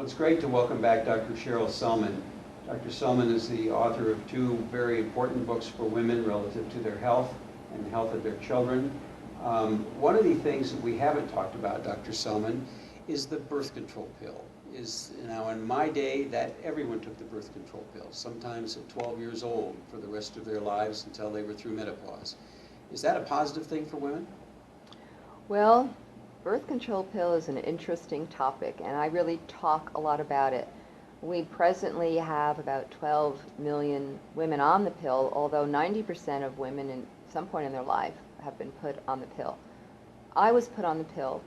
Well, it's great to welcome back Dr. Cheryl Selman. Dr. Selman is the author of two very important books for women relative to their health and the health of their children. One of the things that we haven't talked about, Dr. Selman, is the birth control pill. Now, in my day, that everyone took the birth control pill, sometimes at 12 years old for the rest of their lives until they were through menopause. Is that a positive thing for women? Well, birth control pill is an interesting topic, and I really talk a lot about it. We presently have about 12 million women on the pill, although 90% of women at some point in their life have been put on the pill. I was put on the pill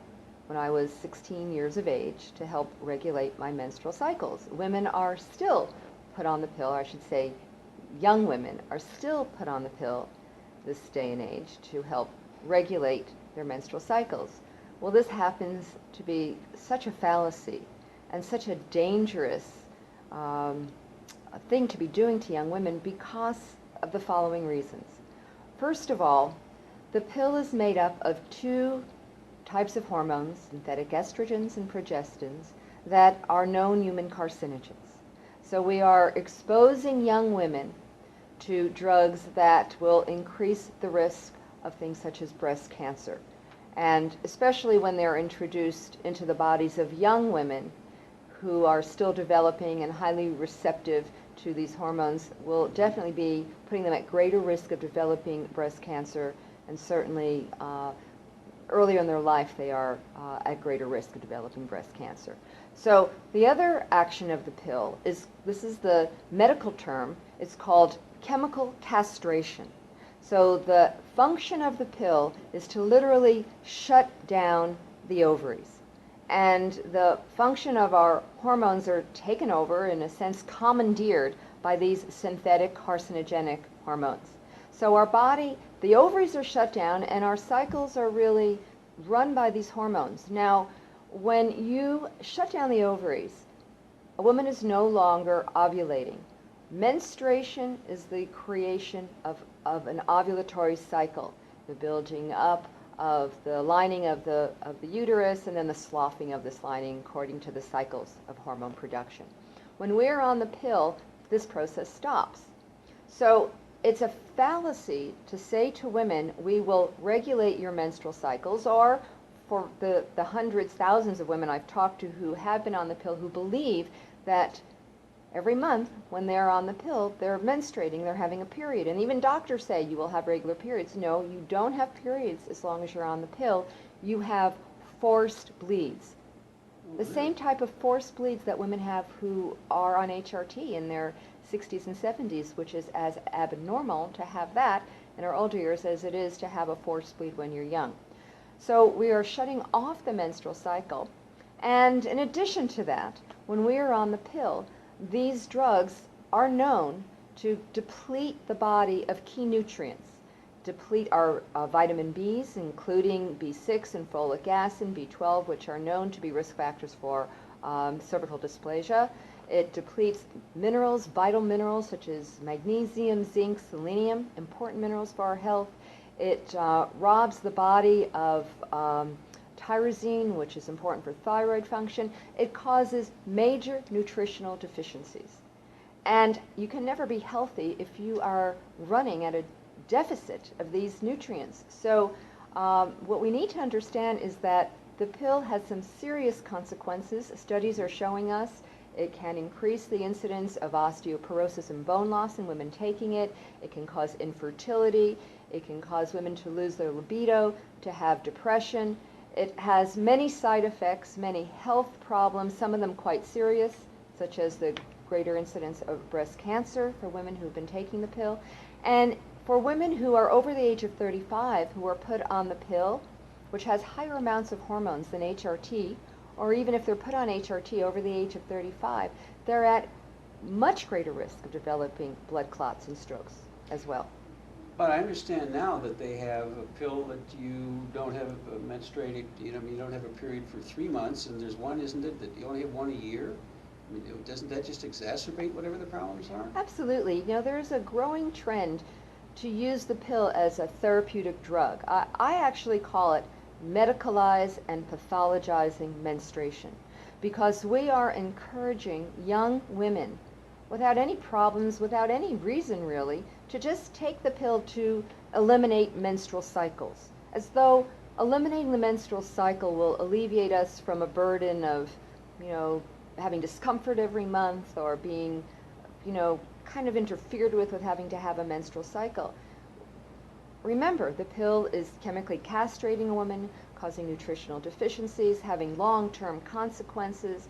when I was 16 years of age to help regulate my menstrual cycles. Women are still put on the pill, or I should say young women are still put on the pill this day and age to help regulate their menstrual cycles. Well, this happens to be such a fallacy and such a dangerous thing to be doing to young women because of the following reasons. First of all, the pill is made up of two types of hormones, synthetic estrogens and progestins, that are known human carcinogens. So we are exposing young women to drugs that will increase the risk of things such as breast cancer. And especially when they're introduced into the bodies of young women who are still developing and highly receptive to these hormones, will definitely be putting them at greater risk of developing breast cancer, and certainly earlier in their life they are at greater risk of developing breast cancer. So the other action of the pill is, this is the medical term, it's called chemical castration. So the function of the pill is to literally shut down the ovaries. And the function of our hormones are taken over, in a sense commandeered, by these synthetic carcinogenic hormones. So our body, the ovaries are shut down and our cycles are really run by these hormones. Now, when you shut down the ovaries, a woman is no longer ovulating. Menstruation is the creation of an ovulatory cycle, the building up of the lining of the uterus and then the sloughing of this lining according to the cycles of hormone production. When we're on the pill, this process stops. So it's a fallacy to say to women, we will regulate your menstrual cycles, or for the hundreds, thousands of women I've talked to who have been on the pill who believe that every month when they're on the pill, they're menstruating, they're having a period. And even doctors say you will have regular periods. No, you don't have periods as long as you're on the pill. You have forced bleeds. The same type of forced bleeds that women have who are on HRT in their 60s and 70s, which is as abnormal to have that in our older years as it is to have a forced bleed when you're young. So we are shutting off the menstrual cycle. And in addition to that, when we are on the pill, these drugs are known to deplete the body of key nutrients, deplete our vitamin Bs, including B6 and folic acid, B12, which are known to be risk factors for cervical dysplasia. It depletes minerals, vital minerals such as magnesium, zinc, selenium, important minerals for our health. It robs the body of tyrosine, which is important for thyroid function. It causes major nutritional deficiencies. And you can never be healthy if you are running at a deficit of these nutrients. So what we need to understand is that the pill has some serious consequences. Studies are showing us it can increase the incidence of osteoporosis and bone loss in women taking it. It can cause infertility. It can cause women to lose their libido, to have depression. It has many side effects, many health problems, some of them quite serious, such as the greater incidence of breast cancer for women who've been taking the pill. And for women who are over the age of 35 who are put on the pill, which has higher amounts of hormones than HRT, or even if they're put on HRT over the age of 35, they're at much greater risk of developing blood clots and strokes as well. But I understand now that they have a pill that you don't have menstruated, you don't have a period for 3 months, and there's one, isn't it, that you only have one a year? I mean, doesn't that just exacerbate whatever the problems are? Absolutely. There's a growing trend to use the pill as a therapeutic drug. I actually call it medicalize and pathologizing menstruation, because we are encouraging young women without any problems, without any reason really, to just take the pill to eliminate menstrual cycles, as though eliminating the menstrual cycle will alleviate us from a burden of, having discomfort every month or being, kind of interfered with having to have a menstrual cycle. Remember, the pill is chemically castrating a woman, causing nutritional deficiencies, having long-term consequences,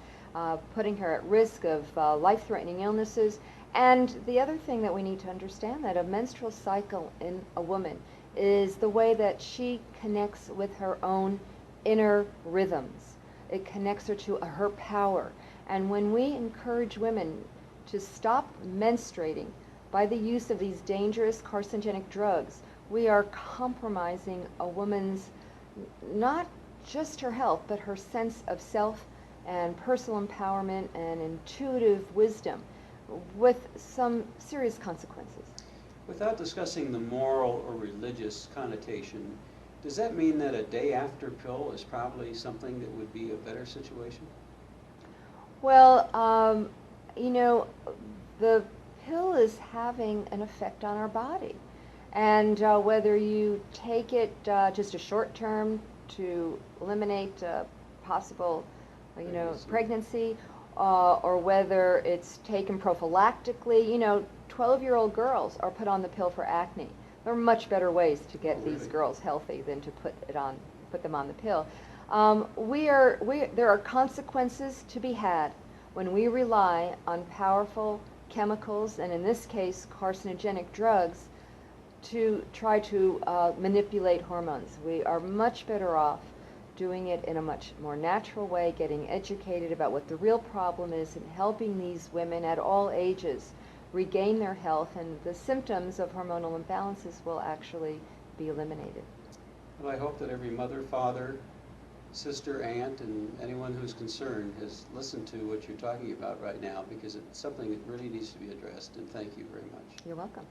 putting her at risk of life-threatening illnesses. And the other thing that we need to understand, that a menstrual cycle in a woman is the way that she connects with her own inner rhythms. It connects her to her power. And when we encourage women to stop menstruating by the use of these dangerous carcinogenic drugs, we are compromising a woman's, not just her health, but her sense of self and personal empowerment and intuitive wisdom, with some serious consequences. Without discussing the moral or religious connotation, does that mean that a day after pill is probably something that would be a better situation? Well, the pill is having an effect on our body. And whether you take it just a short term to eliminate possible, pregnancy, or whether it's taken prophylactically, 12-year-old girls are put on the pill for acne. There are much better ways to get these girls healthy than to put them on the pill. There are consequences to be had when we rely on powerful chemicals, and in this case, carcinogenic drugs, to try to manipulate hormones. We are much better off doing it in a much more natural way, getting educated about what the real problem is, and helping these women at all ages regain their health, and the symptoms of hormonal imbalances will actually be eliminated. Well, I hope that every mother, father, sister, aunt, and anyone who's concerned has listened to what you're talking about right now, because it's something that really needs to be addressed, and thank you very much. You're welcome.